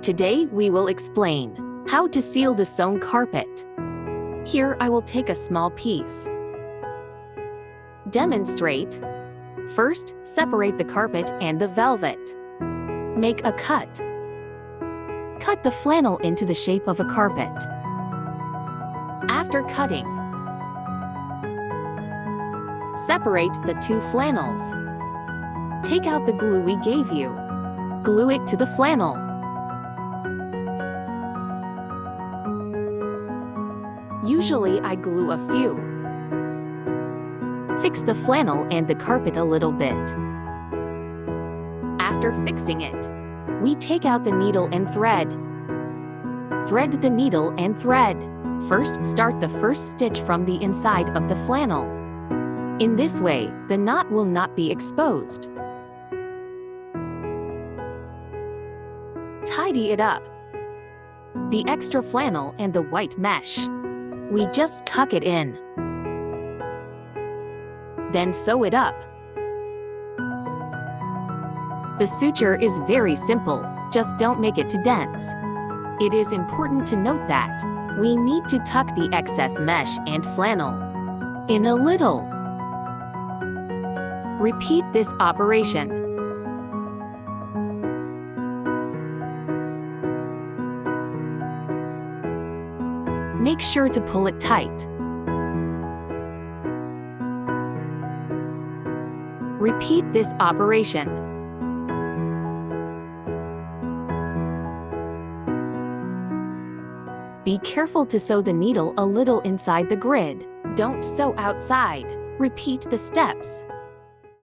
Today we will explain how to seal the sewn carpet. Here I will take a small piece. Demonstrate. First, separate the carpet and the velvet. Make a cut. Cut the flannel into the shape of a carpet. After cutting, separate the two flannels. Take out the glue we gave you. Glue it to the flannel. Usually I glue a few. Fix the flannel and the carpet a little bit. After fixing it, we take out the needle and thread. Thread the needle and thread. First, start the first stitch from the inside of the flannel. In this way, the knot will not be exposed. Tidy it up. The extra flannel and the white mesh. We just tuck it in. Then sew it up. The suture is very simple, just don't make it too dense. It is important to note that we need to tuck the excess mesh and flannel in a little. Repeat this operation. Make sure to pull it tight. Repeat this operation. Be careful to sew the needle a little inside the grid. Don't sew outside. Repeat the steps.